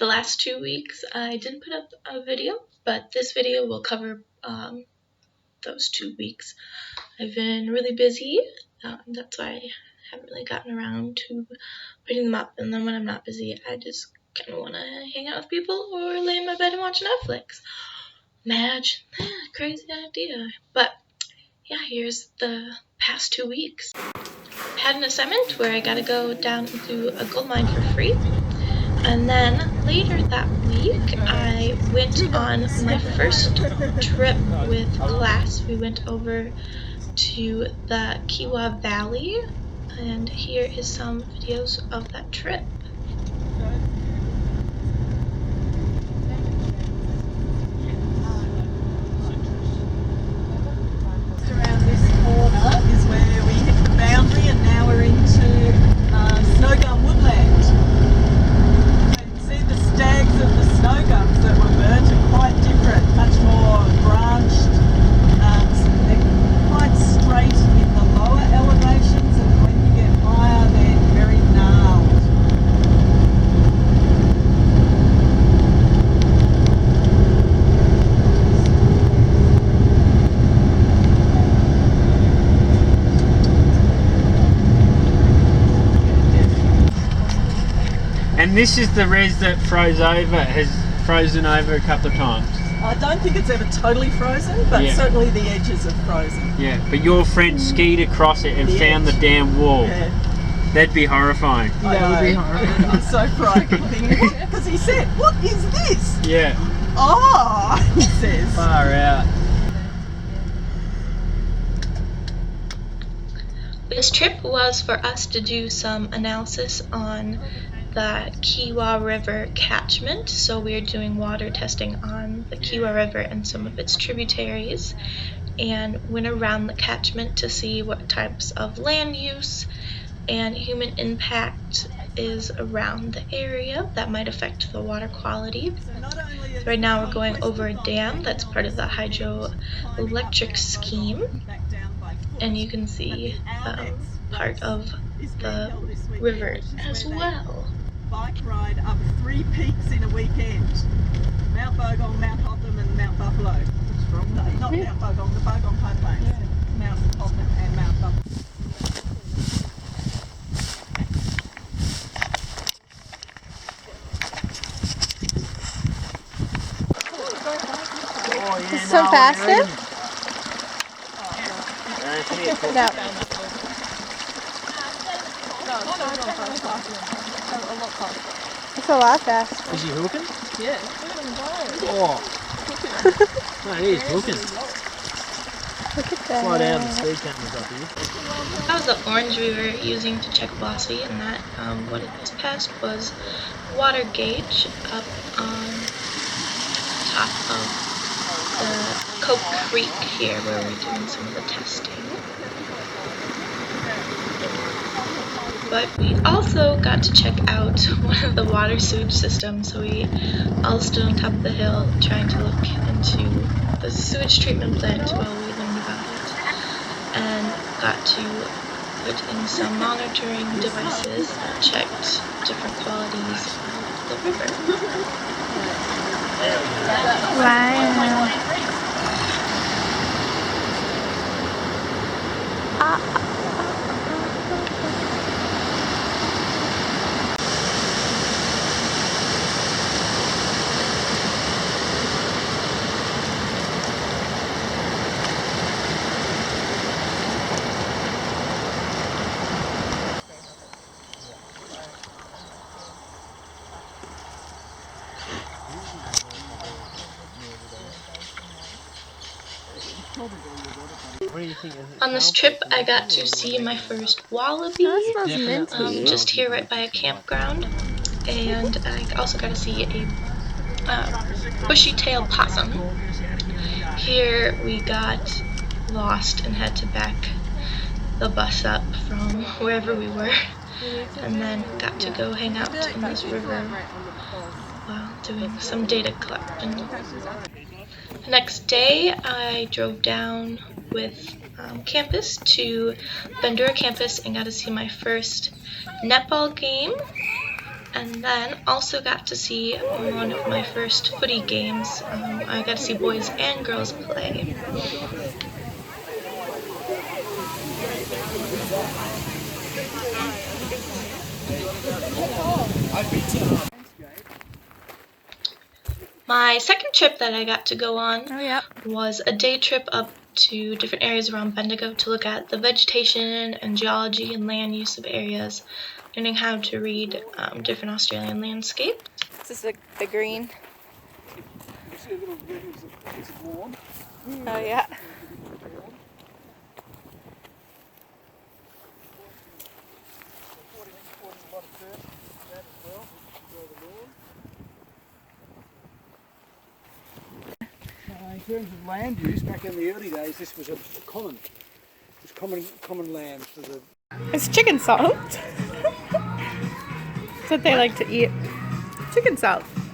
the last 2 weeks I didn't put up a video, but this video will cover those 2 weeks. I've been really busy, that's why I haven't really gotten around to putting them up, and then when I'm not busy I just kind of want to hang out with people or lay in my bed and watch Netflix. Imagine that, crazy idea. But yeah, here's the past 2 weeks. I had an assignment where I got to go down into a gold mine for free, and then later that week I went on my first trip with class. We went over to the Kiewa Valley, and here is some videos of that trip. Around this corner is where we hit the boundary, and now we're into snow gum woodland. You can see the stags of the snow gums that were burnt are quite different, much more branched. They're quite straight in the lower elevations, and when you get higher they're very gnarled. And this is the res that has frozen over a couple of times. I don't think it's ever totally frozen, but Yeah. certainly the edges are frozen. Yeah, but your friend skied across it and The found edge. the damn wall. Yeah. That'd be horrifying. That would be horrible. It's so frightening. Because he said, "What is this?" Yeah. Oh, he says. Far out. This trip was for us to do some analysis on the Kiewa River catchment. So we're doing water testing on the Kiewa River and some of its tributaries, and went around the catchment to see what types of land use and human impact is around the area that might affect the water quality. So right now we're going over a dam that's part of the hydroelectric scheme, and you can see part of the river as well. Bike ride up 3 peaks in a weekend. Mount Bogong, Mount Hotham and Mount Buffalo. What's wrong? No, not Mount Bogong, the Bogong High Plains. Yeah. Mount Hotham and Mount Buffalo. Oh, Is some faster? No. It's a lot faster. Is he hooking? Yeah. Oh. No, he is hooking. Look at that. Fly down the speed cameras up here. That was the orange we were using to check velocity, and that what it just passed was water gauge up on top of the Coke Creek here where we're doing some of the testing. But we also got to check out one of the water sewage systems, so we all stood on top of the hill trying to look into the sewage treatment plant while we learned about it, and got to put in some monitoring devices that checked different qualities of the river. Wow. What do you think? On this trip, I got to see my first wallaby, That smells minty. just here right by a campground, and I also got to see a bushy-tailed possum. Here we got lost and had to back the bus up from wherever we were, and then got to go hang out in this river while doing some data collecting. The next day, I drove down with campus to Bendigo campus and got to see my first netball game. And then also got to see one of my first footy games. I got to see boys and girls play. My second trip that I got to go on was a day trip up to different areas around Bendigo to look at the vegetation and geology and land use of areas, learning how to read different Australian landscapes. This is the green. You see a little bit is warm. Oh yeah. In terms of land use, back in the early days, this was common land for the. It's chicken salt. That's what they like to eat. Chicken salt.